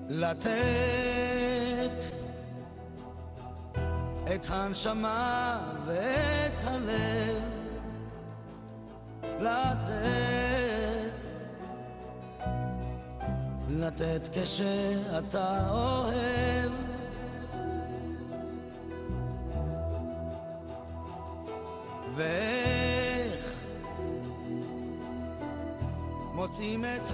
לתת את הנשמה ואת הלב, לתת כשאתה אוהב, ואיך מוצאים את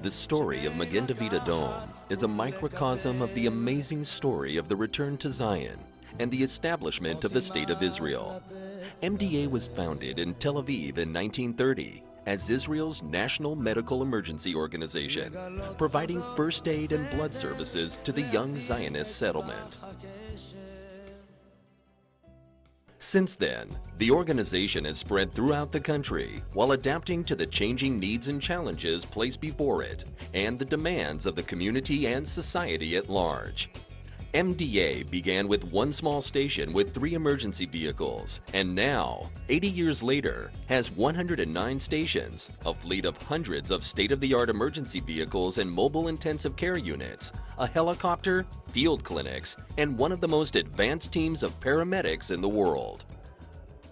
The story of Magen Adom is a microcosm of the amazing story of the return to Zion and the establishment of the State of Israel. MDA was founded in Tel Aviv in 1930 as Israel's national medical emergency organization, providing first aid and blood services to the young Zionist settlement. Since then, the organization has spread throughout the country while adapting to the changing needs and challenges placed before it and the demands of the community and society at large. MDA began with one small station with 3 emergency vehicles and now, 80 years later, has 109 stations, a fleet of hundreds of state-of-the-art emergency vehicles and mobile intensive care units, a helicopter, field clinics, and one of the most advanced teams of paramedics in the world.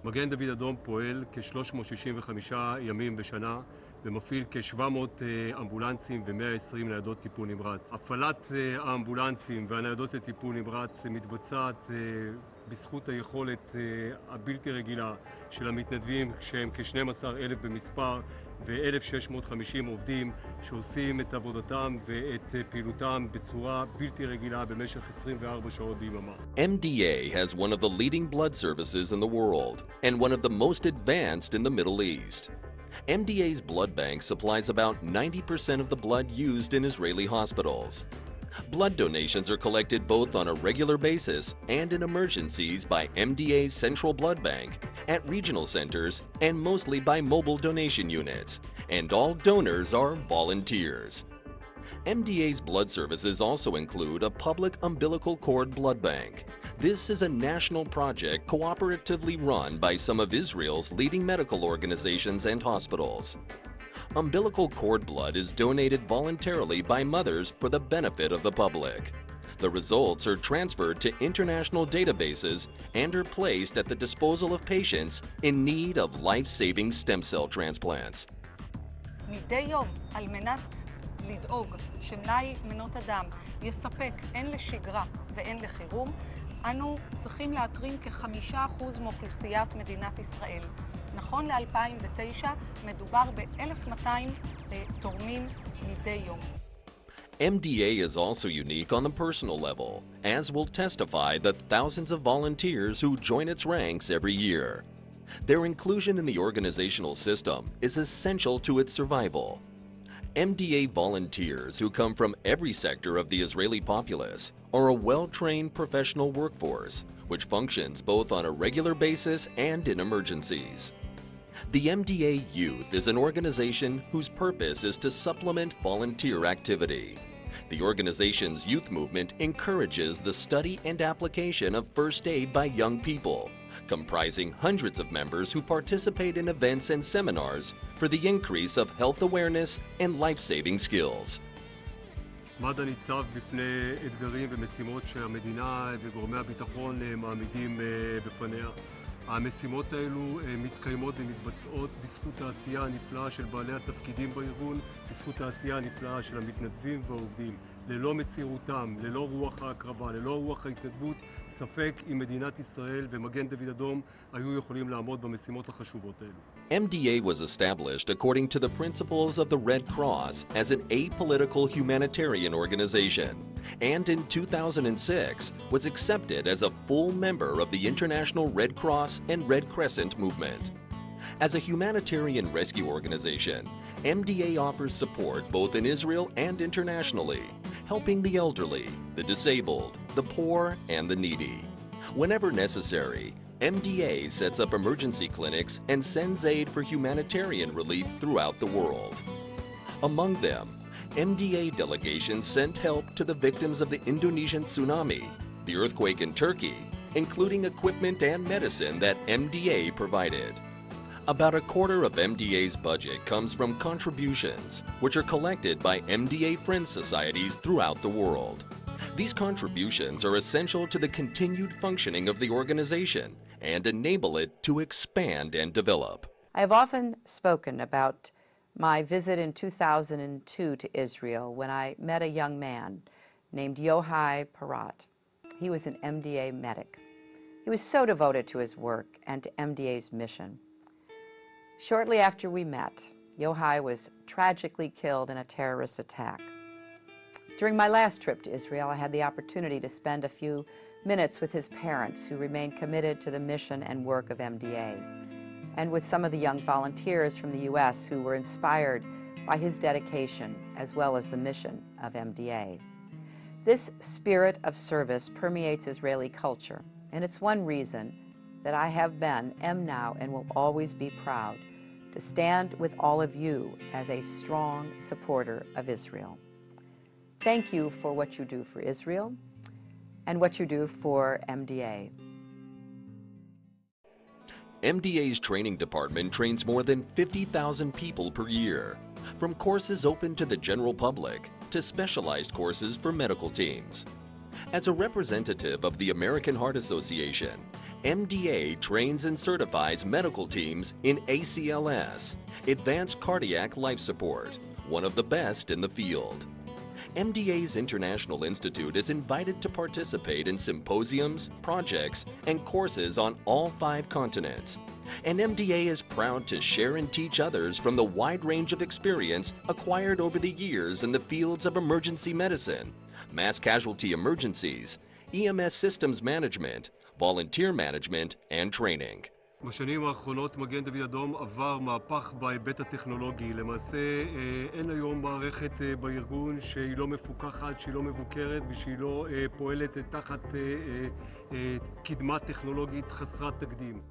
מגן דוד אדום פועל כ-365 ימים בשנה ומפעיל כ-700 אמבולנסים ו-120 ניידות טיפול נמרץ. הפעלת האמבולנסים והניידות לטיפול נמרץ מתבצעת בזכות היכולת הבלתי רגילה של המתנדבים, שהם כ-12,000 במספר ו-1,650 עובדים שעושים את עבודתם ואת פעילותם בצורה בלתי רגילה במשך 24 שעות ביממה. MDA has one of the leading blood services in the world and one of the most advanced in the Middle East. MDA's blood bank supplies about 90% of the blood used in Israeli hospitals. Blood donations are collected both on a regular basis and in emergencies by MDA's Central Blood Bank, at regional centers, and mostly by mobile donation units. And all donors are volunteers. MDA's blood services also include a public umbilical cord blood bank. This is a national project cooperatively run by some of Israel's leading medical organizations and hospitals. Umbilical cord blood is donated voluntarily by mothers for the benefit of the public. The results are transferred to international databases and are placed at the disposal of patients in need of life-saving stem cell transplants. מדי יום, על מנת לדאוג שמלאי מנות הדם יספק הן לשגרה והן לחירום, אנו צריכים להתרים כ5% מאוכלוסיית מדינת ישראל. נכון ל-2009 מדובר ב-1,200 תורמים מדי יום. MDA is also unique on the personal level, as will testify the thousands of volunteers who join its ranks every year. Their inclusion in the organizational system is essential to its survival. MDA volunteers who come from every sector of the Israeli populace are a well-trained professional workforce, which functions both on a regular basis and in emergencies. The MDA Youth is an organization whose purpose is to supplement volunteer activity. The organization's youth movement encourages the study and application of first aid by young people, comprising hundreds of members who participate in events and seminars for the increase of health awareness and life-saving skills. מד"א ניצב בפני אתגרים ומשימות שהמדינה וגורמי הביטחון מעמידים בפניה. המשימות האלו מתקיימות ומתבצעות בזכות העשייה הנפלאה של בעלי התפקידים בארגון, בזכות העשייה הנפלאה של המתנדבים והעובדים. ללא מסירותם, ללא רוח ההקרבה, ללא רוח ההתנדבות, ספק אם מדינת ישראל ומגן דוד אדום היו יכולים לעמוד במשימות החשובות האלו. MDA was established according to the principles of the Red Cross as an apolitical humanitarian organization, and in 2006 was accepted as a full member of the International Red Cross and Red Crescent movement. As a humanitarian rescue organization, MDA offers support both in Israel and internationally, helping the elderly, the disabled, the poor, and the needy. Whenever necessary, MDA sets up emergency clinics and sends aid for humanitarian relief throughout the world. Among them, MDA delegations sent help to the victims of the Indonesian tsunami, the earthquake in Turkey, including equipment and medicine that MDA provided. About a quarter of MDA's budget comes from contributions, which are collected by MDA Friends Societies throughout the world. These contributions are essential to the continued functioning of the organization and enable it to expand and develop. I have often spoken about my visit in 2002 to Israel when I met a young man named Yohai Parat. He was an MDA medic. He was so devoted to his work and to MDA's mission. Shortly after we met, Yohai was tragically killed in a terrorist attack. During my last trip to Israel, I had the opportunity to spend a few minutes with his parents who remained committed to the mission and work of MDA, and with some of the young volunteers from the U.S. who were inspired by his dedication as well as the mission of MDA. This spirit of service permeates Israeli culture, and it's one reason that I have been, am now, and will always be proud to stand with all of you as a strong supporter of Israel. Thank you for what you do for Israel and what you do for MDA. MDA's training department trains more than 50,000 people per year, from courses open to the general public to specialized courses for medical teams. As a representative of the American Heart Association, MDA trains and certifies medical teams in ACLS, Advanced Cardiac Life Support, one of the best in the field. MDA's International Institute is invited to participate in symposiums, projects, and courses on all 5 continents. And MDA is proud to share and teach others from the wide range of experience acquired over the years in the fields of emergency medicine, mass casualty emergencies, EMS systems management, volunteer management, and training. בשנים האחרונות מגן דוד אדום עבר מהפך בהיבט הטכנולוגי. למעשה אין היום מערכת בארגון שהיא לא מפוקחת, שהיא לא מבוקרת ושהיא לא פועלת תחת קדמה טכנולוגית חסרת תקדים.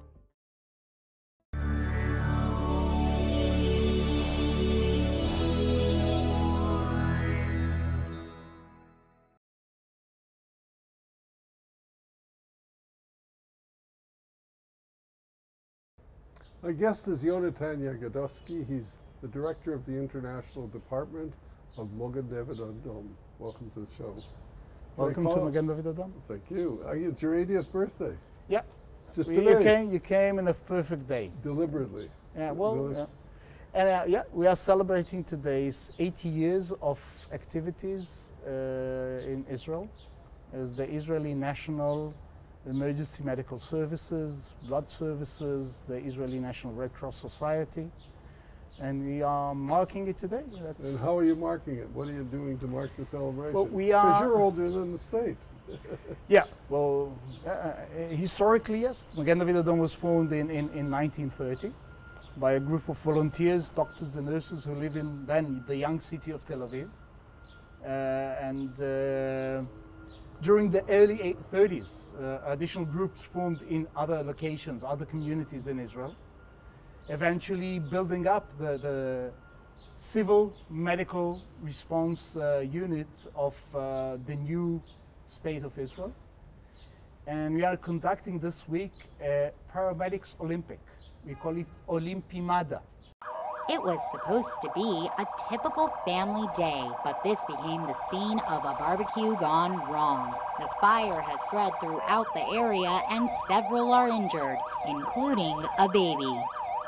My guest is Yonatan Yagodowski. He's the director of the International Department of Magen David Adom. Welcome to the show. Welcome to Magen David Adom. Thank you. It's your 80th birthday. Yeah. Just today. You came in a perfect day. Deliberately. Yeah, well, yeah. And yeah, we are celebrating today's 80 years of activities in Israel as the Israeli National Emergency Medical Services, Blood Services, the Israeli National Red Cross Society, and we are marking it today. And how are you marking it? What are you doing to mark the celebration? Well, we are... Because you're older than the state. Yeah, well, historically, yes. Magen David Adom was formed in 1930 by a group of volunteers, doctors and nurses who live in then the young city of Tel Aviv. During the early 30s, additional groups formed in other locations, other communities in Israel, eventually building up the civil medical response unit of the new state of Israel. And we are conducting this week a Paramedics Olympic. We call it Olympimada. It was supposed to be a typical family day, but this became the scene of a barbecue gone wrong. The fire has spread throughout the area and several are injured, including a baby.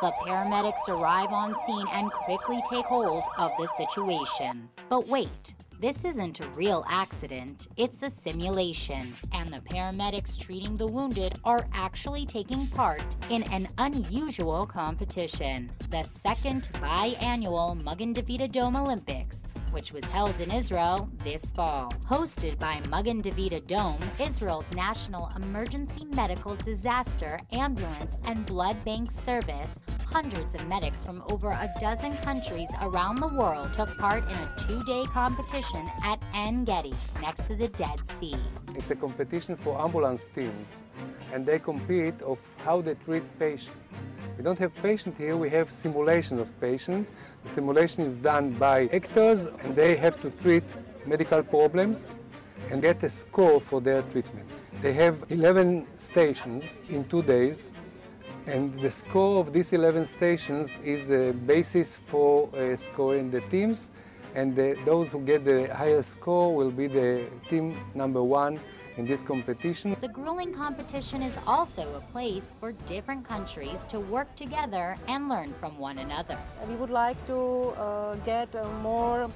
The paramedics arrive on scene and quickly take hold of the situation. But wait, this isn't a real accident, it's a simulation, and the paramedics treating the wounded are actually taking part in an unusual competition, the second biannual Magen David Adom Olympics, which was held in Israel this fall. Hosted by Magen David Adom, Israel's national emergency medical disaster, ambulance, and blood bank service, hundreds of medics from over a dozen countries around the world took part in a 2-day competition at En Gedi, next to the Dead Sea. It's a competition for ambulance teams, and they compete of how they treat patients. We don't have patient here, we have simulation of patient. The simulation is done by actors, and they have to treat medical problems and get a score for their treatment. They have 11 stations in 2 days, And the score of these 11 stations is the basis for scoring the teams, and those who get the highest score will be the team #1 in this competition. The grueling competition is also a place for different countries to work together and learn from one another. We would like to get more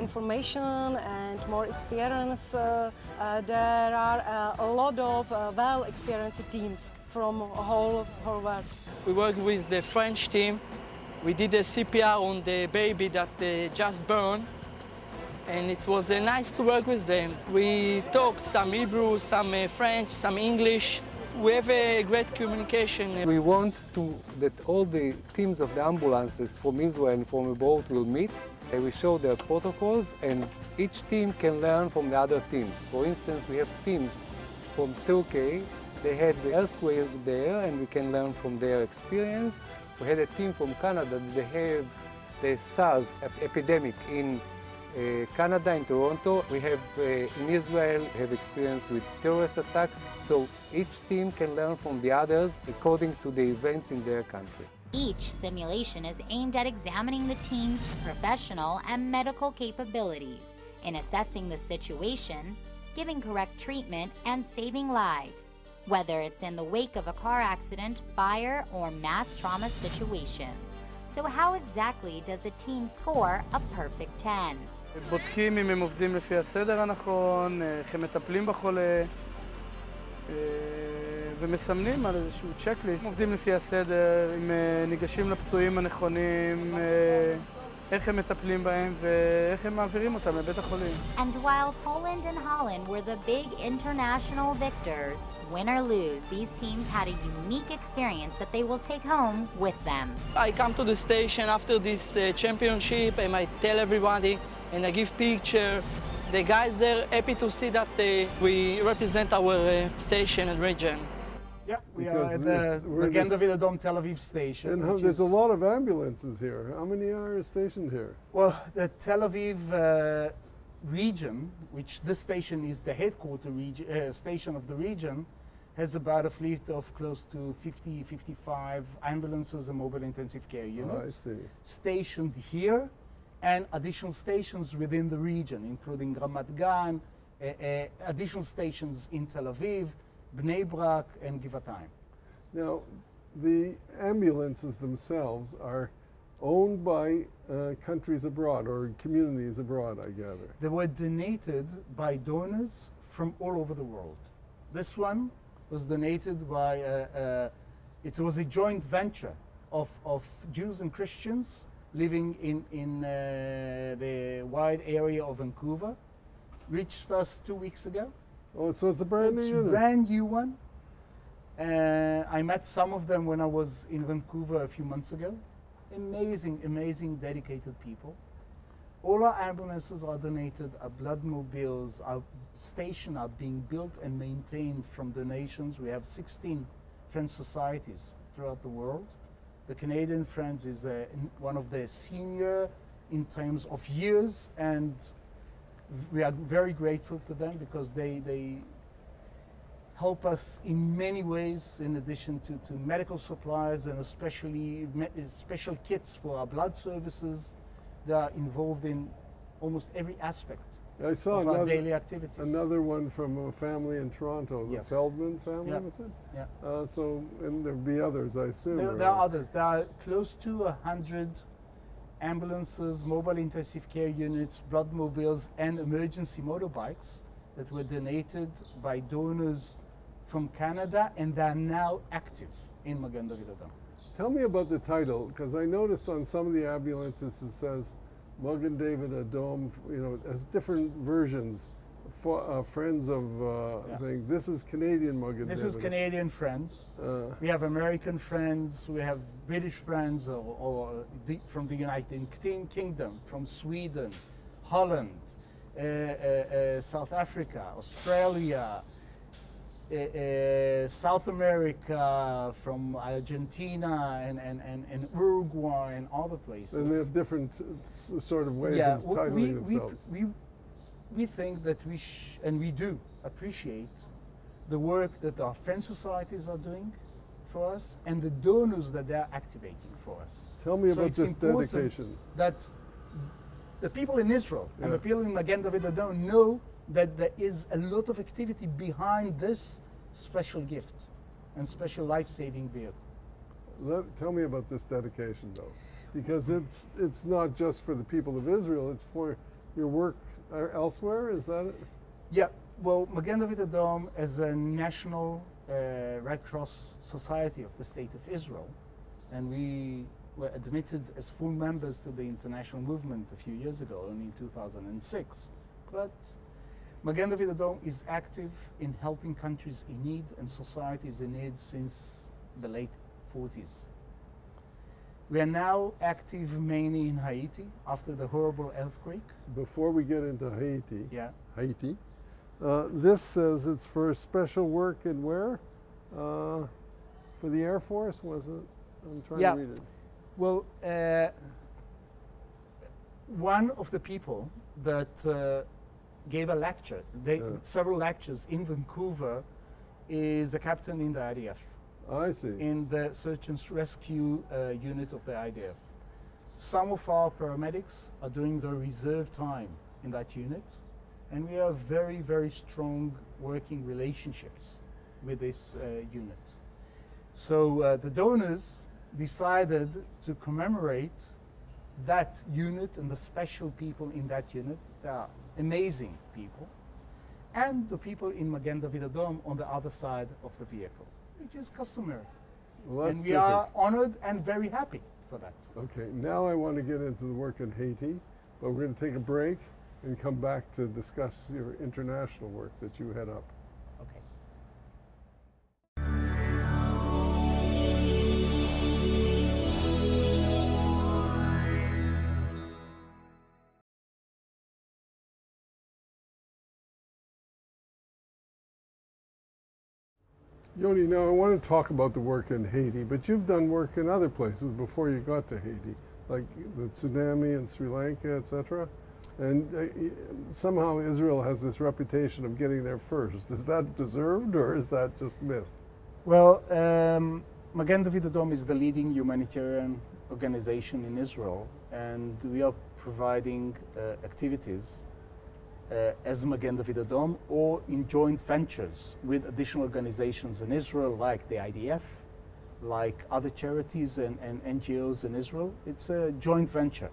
information and more experience. There are a lot of well-experienced teams from whole world. We work with the French team. We did a CPR on the baby that just burned, and it was nice to work with them. We talk some Hebrew, some French, some English. We have a great communication. We want that all the teams of the ambulances from Israel and from abroad will meet. We show their protocols, and each team can learn from the other teams. For instance, we have teams from Turkey. They had the earthquake there, and we can learn from their experience. We had a team from Canada. They have the SARS epidemic in Canada, in Toronto. We have in Israel have experience with terrorist attacks. So each team can learn from the others according to the events in their country. Each simulation is aimed at examining the team's professional and medical capabilities in assessing the situation, giving correct treatment, and saving lives, whether it's in the wake of a car accident, fire, or mass trauma situation. So how exactly does a team score a perfect 10? בודקים אם הם עובדים לפי הסדר הנכון, איך הם מטפלים בחולה, ומסמנים על איזשהו צ'קליסט. עובדים לפי הסדר, אם ניגשים לפצועים הנכונים, איך הם מטפלים בהם ואיך הם מעבירים אותם לבית החולים. And while Poland and Holland were the big international victors, win or lose, these teams had a unique experience that they will take home with them. I come to the station after this championship and I tell everybody and I give picture. The guys there happy to see that we represent our station and region. Yeah, we are at the Magen Adom Tel Aviv station. And there's a lot of ambulances here. How many are stationed here? Well, the Tel Aviv region, which this station is the headquarter station of the region, has about a fleet of close to 50, 55 ambulances and mobile intensive care units stationed here, and additional stations within the region, including Ramat Gan, additional stations in Tel Aviv, Bnei Brak, and Givatayim. Now, the ambulances themselves are owned by countries abroad or communities abroad, I gather. They were donated by donors from all over the world. This one was donated by, it was a joint venture of Jews and Christians living in the wide area of Vancouver. Reached us 2 weeks ago. Oh, so it's a brand new unit. It's a brand new one. I met some of them when I was in Vancouver a few months ago. Amazing, amazing, dedicated people. All our ambulances are donated, our blood mobiles, our station are being built and maintained from donations. We have 16 Friends societies throughout the world. The Canadian Friends is one of the senior in terms of years, and we are very grateful to them because they help us in many ways, in addition to medical supplies and especially special kits for our blood services. They are involved in almost every aspect I saw of our daily activities. Another one from a family in Toronto, the Feldman family, was it? Yeah. So, and there'll be others, I assume. There are others. There are close to 100 ambulances, mobile intensive care units, blood mobiles, and emergency motorbikes that were donated by donors from Canada, and they are now active in Magen David Adom. Tell me about the title, because I noticed on some of the ambulances it says Magen David Adom, you know, as different versions. Friends of thing. This is Canadian Magen David. This is Canadian Friends. We have American Friends. We have British Friends, from the United Kingdom, from Sweden, Holland, South Africa, Australia, South America, from Argentina and Uruguay and other places. And they have different sort of ways of titling themselves. We think that and we do appreciate the work that our Friends societies are doing for us and the donors that they're activating for us. Tell me So about it's this important dedication. that the people in Israel and Yeah. the people in Magen David Adom know that there is a lot of activity behind this special gift and special life-saving vehicle. Tell me about this dedication, though, because it's not just for the people of Israel; it's for your work elsewhere. Is that it? Yeah, well, Magen David Adom is a national Red Cross society of the State of Israel, and we were admitted as full members to the international movement a few years ago, only in 2006. But Magen David Adom is active in helping countries in need and societies in need since the late 40s. We are now active mainly in Haiti after the horrible earthquake. Before we get into Haiti, Yeah. This says it's for special work and where? For the Air Force, was it? I'm trying to read it. Well, one of the people that gave a lecture, several lectures in Vancouver, is a captain in the IDF. I see. In the search and rescue unit of the IDF. Some of our paramedics are doing their reserve time in that unit, and we have very, very strong working relationships with this unit. So the donors decided to commemorate that unit and the special people in that unit. They are amazing people, and the people in Magen David Adom on the other side of the vehicle, which is customary. Well, and we are honored and very happy for that. Okay, now I want to get into the work in Haiti, but we're going to take a break and come back to discuss your international work that you head up. Okay. Yoni, now I want to talk about the work in Haiti, but you've done work in other places before you got to Haiti, like the tsunami in Sri Lanka, etc. And somehow Israel has this reputation of getting there first. Is that deserved, or is that just myth? Well, Magen David Adom is the leading humanitarian organization in Israel, and we are providing activities as Magen David Adom or in joint ventures with additional organizations in Israel like the IDF, like other charities and NGOs in Israel. It's a joint venture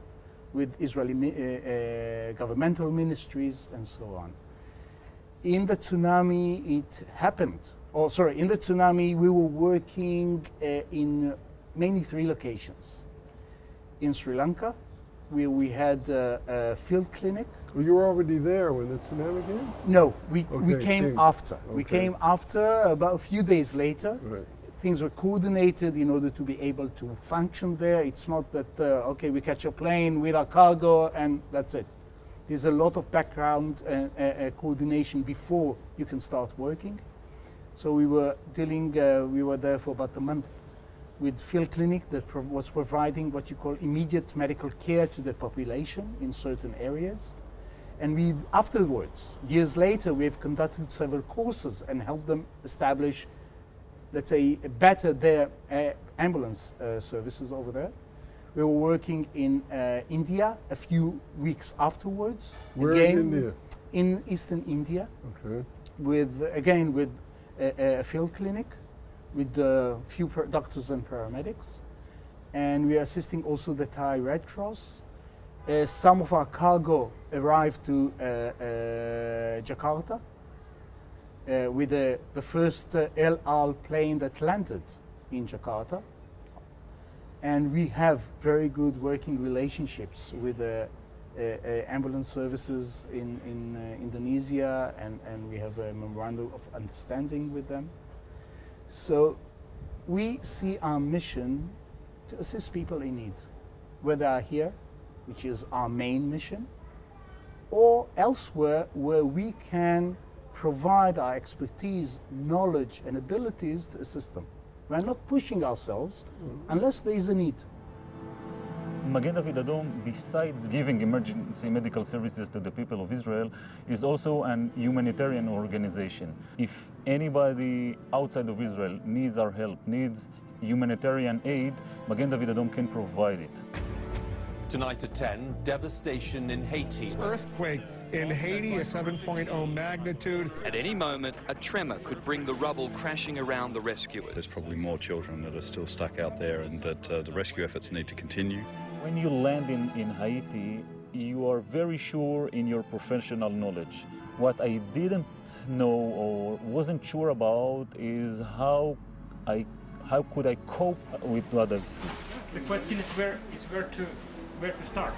with Israeli governmental ministries and so on. In the tsunami, it happened. Oh, sorry, in the tsunami, we were working in mainly 3 locations. In Sri Lanka, we had a field clinic. Well, you were already there when the tsunami came? No, we came after. Okay. We came after, about a few days later. Right. Things were coordinated in order to be able to function there. It's not that, okay, we catch a plane with our cargo and that's it. There's a lot of background coordination before you can start working. So we were we were there for about a month with field clinic that was providing what you call immediate medical care to the population in certain areas. And afterwards, years later, we have conducted several courses and helped them establish, let's say, better their ambulance services over there. We were working in India a few weeks afterwards. Where in India? In eastern India. Okay. With a field clinic with a few doctors and paramedics. And we are assisting also the Thai Red Cross. Some of our cargo arrived to Jakarta with the first El Al plane that landed in Jakarta. And we have very good working relationships with ambulance services in Indonesia, and we have a memorandum of understanding with them. So we see our mission to assist people in need, whether they are here, which is our main mission, or elsewhere where we can provide our expertise, knowledge, and abilities to assist them. We're not pushing ourselves unless there is a need. Magen Adom, besides giving emergency medical services to the people of Israel, is also an humanitarian organization. If anybody outside of Israel needs our help, needs humanitarian aid, Magen Adom can provide it. Tonight at 10, devastation in Haiti. Earthquake in Haiti, a 7.0 magnitude. At any moment, a tremor could bring the rubble crashing around the rescuers. There's probably more children that are still stuck out there and that the rescue efforts need to continue. When you land in Haiti, you are very sure in your professional knowledge. What I didn't know or wasn't sure about is how could I cope with what I see. The question is where to start.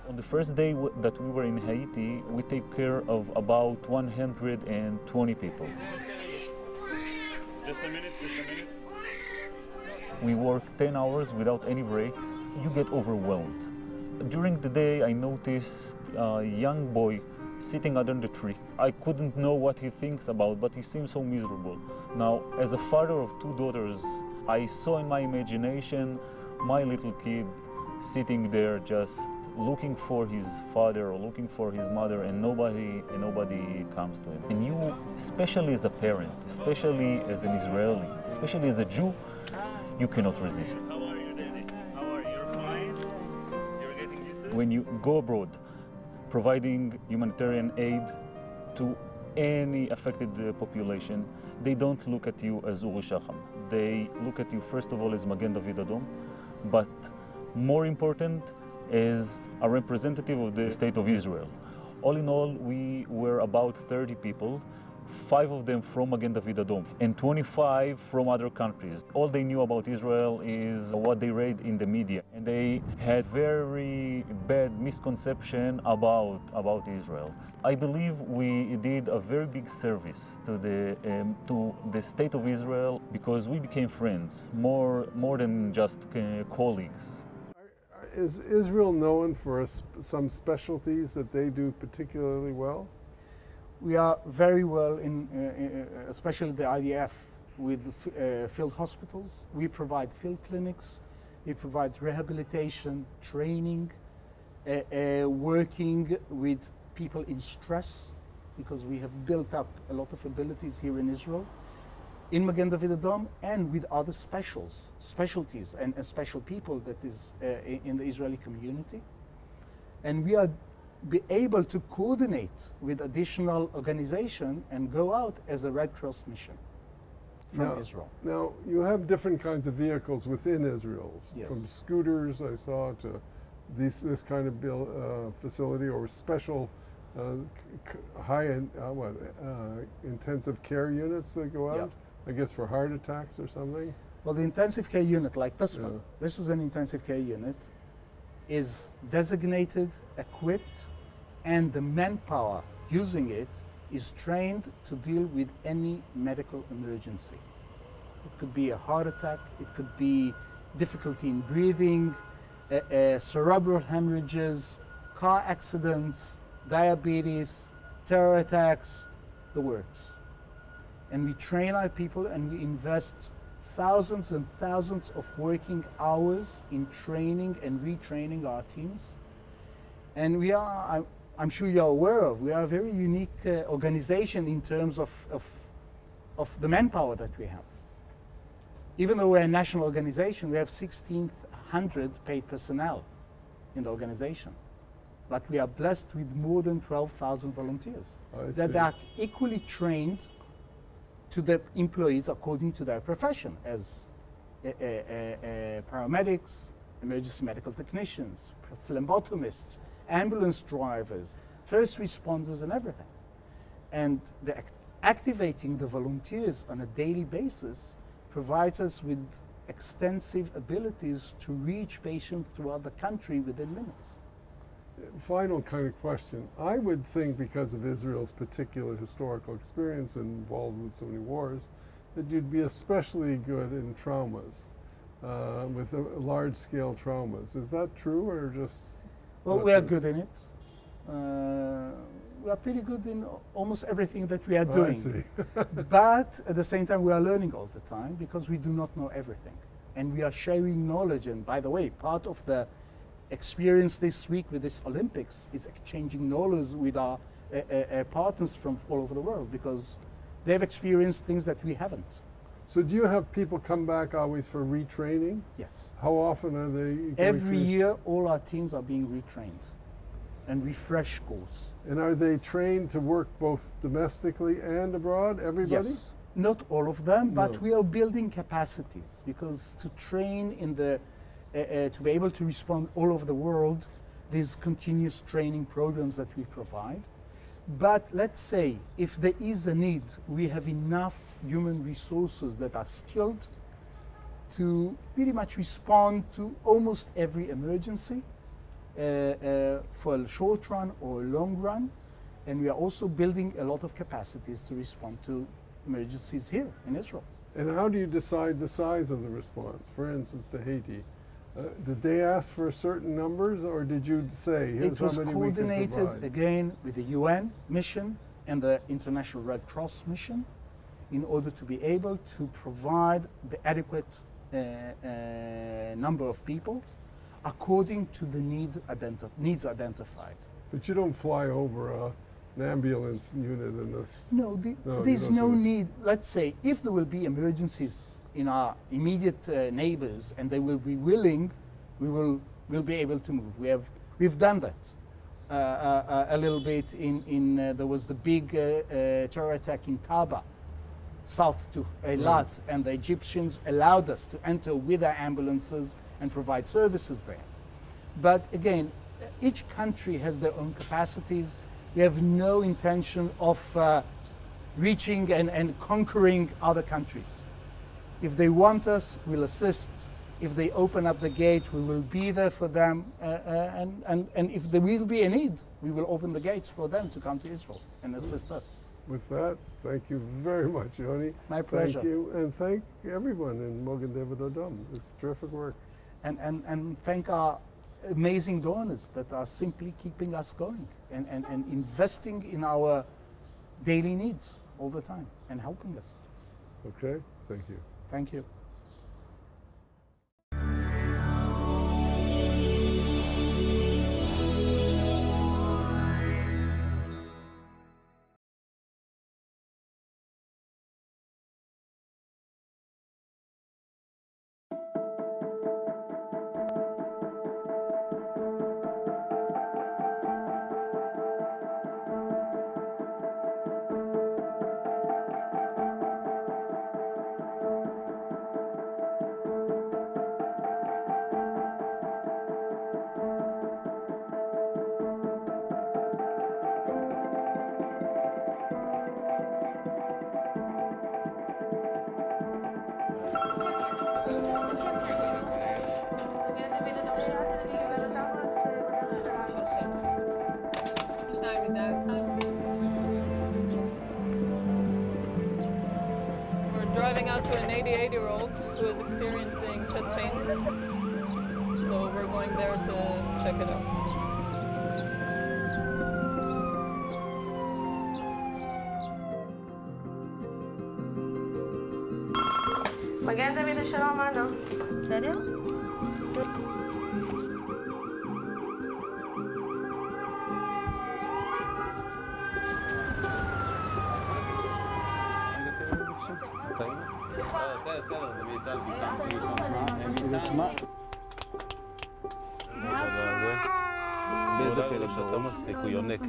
On the first day that we were in Haiti, we take care of about 120 people. Just a minute. We work 10 hours without any breaks. You get overwhelmed. During the day, I noticed a young boy sitting under the tree. I couldn't know what he thinks about, but he seemed so miserable. Now, as a father of two daughters, I saw in my imagination my little kid sitting there just looking for his father or looking for his mother, and nobody comes to him. And you, especially as a parent, especially as an Israeli, especially as a Jew, you cannot resist. How are you, Daddy? How are you? You're fine? You're getting used to it? When you go abroad, providing humanitarian aid to any affected population, they don't look at you as Uri Shacham. They look at you first of all as Magen Adom, but more important as a representative of the state of Israel. All in all, we were about 30 people, 5 of them from Magen Adom and 25 from other countries. All they knew about Israel is what they read in the media, and they had very bad misconception about Israel. I believe we did a very big service to the state of Israel because we became friends, more than just colleagues. Is Israel known for some specialties that they do particularly well? We are very well especially the IDF, with field hospitals. We provide field clinics. We provide rehabilitation, training, working with people in stress, because we have built up a lot of abilities here in Israel, in Magen Adom, and with other specialties and special people that is in the Israeli community. And we are be able to coordinate with additional organization and go out as a Red Cross mission from Israel. Now, you have different kinds of vehicles within Israel, yes, from scooters, I saw, to this kind of facility, or special high-end, intensive care units that go out, I guess for heart attacks or something? Well, the intensive care unit, like this one, this is an intensive care unit, is designated, equipped, and the manpower using it is trained to deal with any medical emergency. It could be a heart attack, it could be difficulty in breathing, cerebral hemorrhages, car accidents, diabetes, terror attacks, the works. And we train our people and we invest thousands and thousands of working hours in training and retraining our teams. And we are, I'm sure you're aware of, we are a very unique organization in terms of the manpower that we have. Even though we're a national organization, we have 1,600 paid personnel in the organization. But we are blessed with more than 12,000 volunteers that are equally trained to the employees according to their profession, as paramedics, emergency medical technicians, phlebotomists, ambulance drivers, first responders, and everything. And activating the volunteers on a daily basis provides us with extensive abilities to reach patients throughout the country within minutes. Final kind of question. I would think, because of Israel's particular historical experience and involved with so many wars, that you'd be especially good in traumas, with large-scale traumas. Is that true, or just? Well, we are good in it. We are pretty good in almost everything that we are I doing. see. But at the same time, we are learning all the time because we do not know everything. And we are sharing knowledge. And by the way, part of the experience this week with this Olympics is exchanging knowledge with our partners from all over the world because they've experienced things that we haven't. So do you have people come back always for retraining? Yes. How often are they? Every year, all our teams are being retrained and refresh course. And are they trained to work both domestically and abroad, everybody? Yes. Not all of them, but No. we are building capacities because to train in the, to be able to respond all over the world, there's continuous training programs that we provide. But let's say if there is a need, we have enough human resources that are skilled to pretty much respond to almost every emergency for a short run or a long run. And we are also building a lot of capacities to respond to emergencies here in Israel. And how do you decide the size of the response? For instance, to Haiti, did they ask for certain numbers, or did you say, here's It was how many we can coordinated provide? again with the UN mission and the International Red Cross mission in order to be able to provide the adequate number of people according to the needs identified. But you don't fly over an ambulance unit in this. No, there's no need. Let's say if there will be emergencies in our immediate neighbors and they will be willing, we'll be able to move. We've done that a little bit there was the big terror attack in Taba, south to Eilat, and the Egyptians allowed us to enter with our ambulances and provide services there. But again, each country has their own capacities. We have no intention of reaching and conquering other countries. If they want us, we'll assist. If they open up the gate, we will be there for them. And if there will be a need, we will open the gates for them to come to Israel and assist us. With that, thank you very much, Yoni. My pleasure. Thank you, and thank everyone in Magen David Adom. It's terrific work. And thank our amazing donors that are simply keeping us going and investing in our daily needs all the time and helping us. Okay, thank you. Thank you. We're driving out to an 88-year-old who is experiencing chest pains. So we're going there to check it out. מגן דוד השלום, אנו. בסדר? באיזה פלא שאתה מספיק, הוא יונק.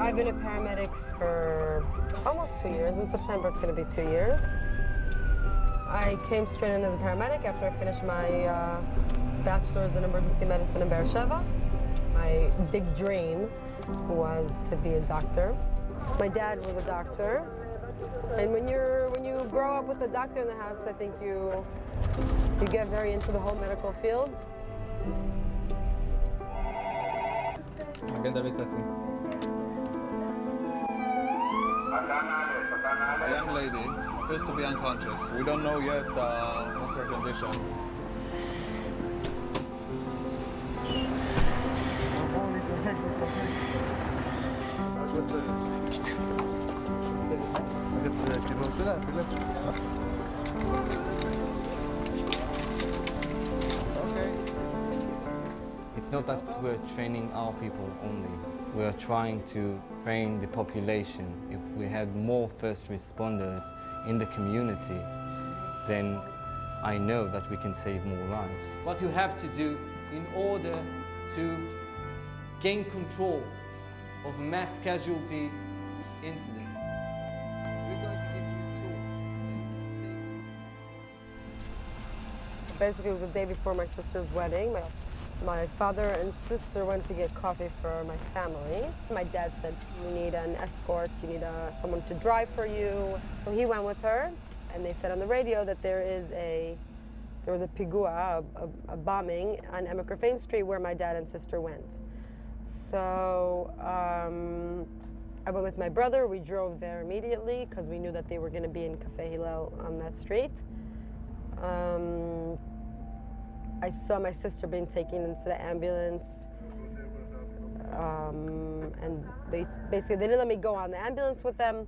I've been a paramedic for almost 2 years. In September, it's going to be 2 years. I came straight in as a paramedic after I finished my bachelor's in emergency medicine in Beersheba. My big dream was to be a doctor. My dad was a doctor, And when you grow up with a doctor in the house, I think you get very into the whole medical field. Magen David Sassi. A young lady appears to be unconscious. We don't know yet what's her condition. It's not that we're training our people only. We're trying to train the population. If we had more first responders in the community, then I know that we can save more lives. What you have to do in order to gain control of mass casualty incidents. We're going to give you tools. Basically, it was the day before my sister's wedding. My father and sister went to get coffee for my family. My dad said, you need an escort, you need someone to drive for you. So he went with her, and they said on the radio that there was a pigua, a bombing on Emek Rafaim Street where my dad and sister went. So I went with my brother. We drove there immediately because we knew that they were going to be in Cafe Hillel on that street. I saw my sister being taken into the ambulance, and they didn't let me go on the ambulance with them,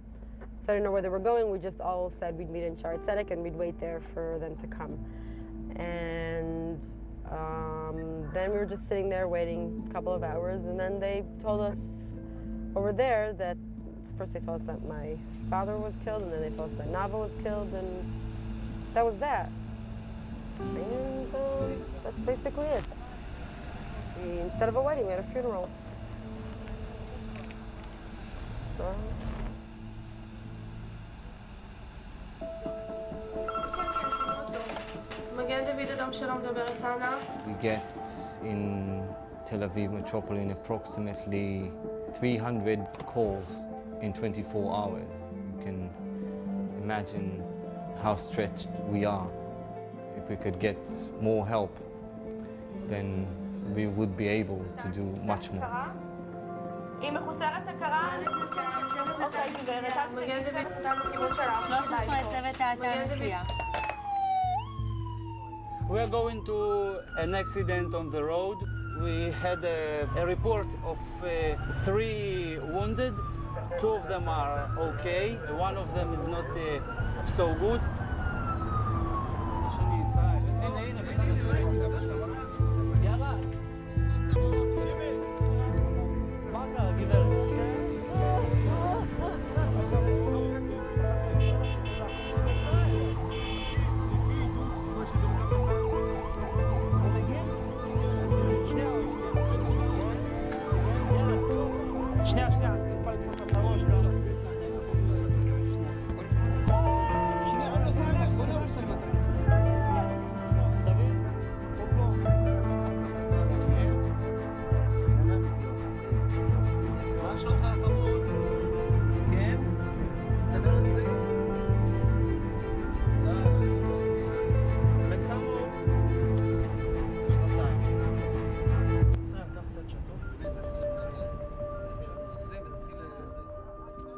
so I didn't know where they were going. We just all said we'd meet in Shar Tzedek and we'd wait there for them to come. And then we were just sitting there waiting a couple of hours, and then they told us over there that, first they told us that my father was killed, and then they told us that Nava was killed, and that was that. And that's basically it. Instead of a wedding, we had a funeral. מגן דוד אדום שלום, מדברת אנה. We get in Tel Aviv metropolitan approximately 300 calls in 24 hours. You can imagine how stretched we are. If we could get more help, then we would be able to do much more. היא מחוסרת הכרה? אוקיי, גברת, את מגן דוד אדום בכיוון שלך. 13 צוות הנסיעה. We are going to an accident on the road. We had a report of 3 wounded. 2 of them are okay. One of them is not so good.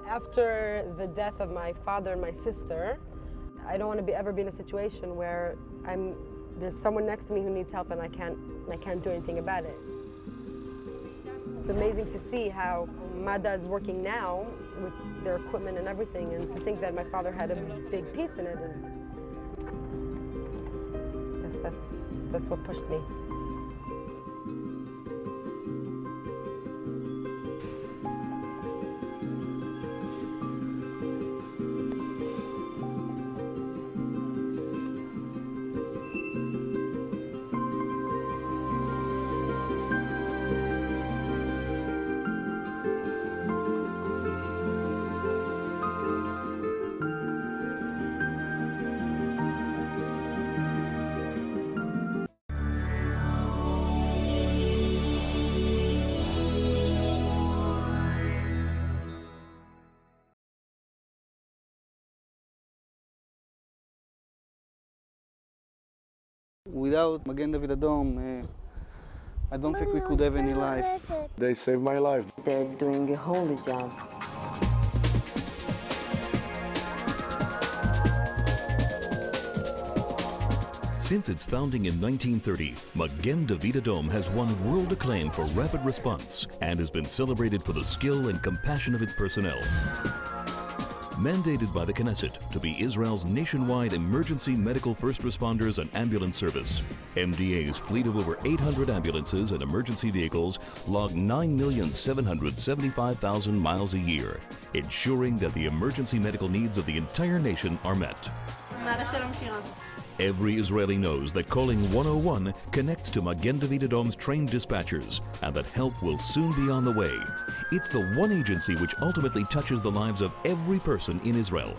After the death of my father and my sister, I don't want to ever be in a situation where there's someone next to me who needs help and I can't do anything about it. It's amazing to see how Madda is working now with their equipment and everything, and to think that my father had a big piece in it is, I guess that's what pushed me. Without Magen David Adom, I don't think we could have any life. They saved my life. They're doing a holy job. Since its founding in 1930, Magen David Adom has won world acclaim for rapid response and has been celebrated for the skill and compassion of its personnel. Mandated by the Knesset to be Israel's nationwide emergency medical first responders and ambulance service, MDA's fleet of over 800 ambulances and emergency vehicles log 9,775,000 miles a year, ensuring that the emergency medical needs of the entire nation are met. Every Israeli knows that calling 101 connects to Magen David Adom's trained dispatchers and that help will soon be on the way. It's the one agency which ultimately touches the lives of every person in Israel.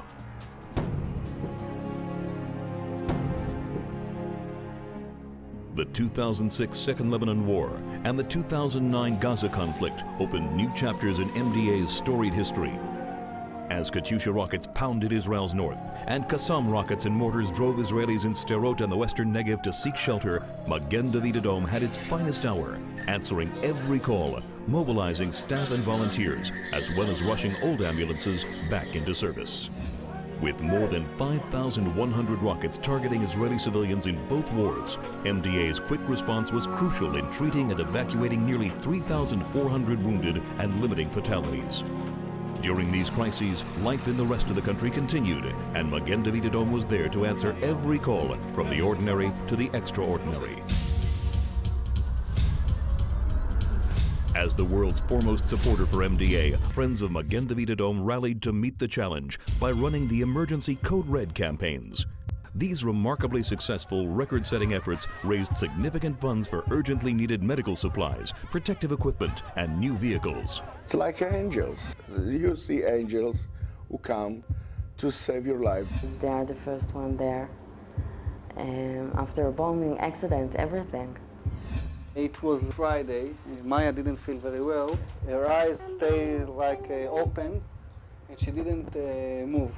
The 2006 Second Lebanon War and the 2009 Gaza conflict opened new chapters in MDA's storied history. As Katyusha rockets pounded Israel's north and Qassam rockets and mortars drove Israelis in Sderot and the western Negev to seek shelter, Magen David Adom had its finest hour, answering every call, mobilizing staff and volunteers, as well as rushing old ambulances back into service. With more than 5,100 rockets targeting Israeli civilians in both wars, MDA's quick response was crucial in treating and evacuating nearly 3,400 wounded and limiting fatalities. During these crises, life in the rest of the country continued, and Magen David Adom was there to answer every call, from the ordinary to the extraordinary. As the world's foremost supporter for MDA, friends of Magen David Adom rallied to meet the challenge by running the emergency Code Red campaigns. These remarkably successful, record-setting efforts raised significant funds for urgently needed medical supplies, protective equipment, and new vehicles. It's like angels. You see angels who come to save your life. They are the first one there. After a bombing accident, everything. It was Friday. Maya didn't feel very well. Her eyes stayed like open, and she didn't move.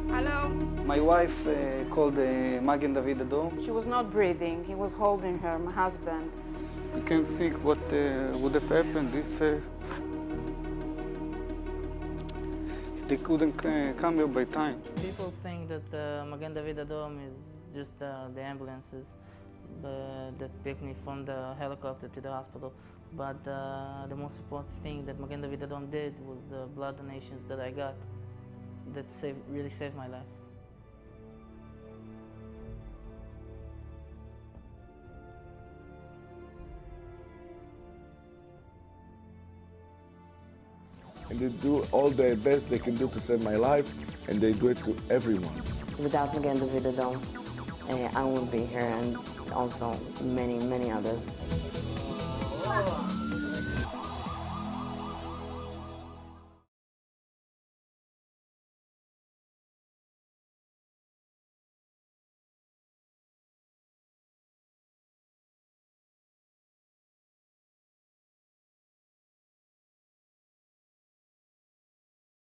Hello? My wife called Magen David Adom. She was not breathing. He was holding her, my husband. You can think what would have happened if they couldn't come here by time. People think that Magen David Adom is just the ambulances that picked me from the helicopter to the hospital. But the most important thing that Magen David Adom did was the blood donations that I got that really saved my life. And they do all their best they can do to save my life, and they do it to everyone. Without Magen David Adom, I wouldn't be here, and also many, many others.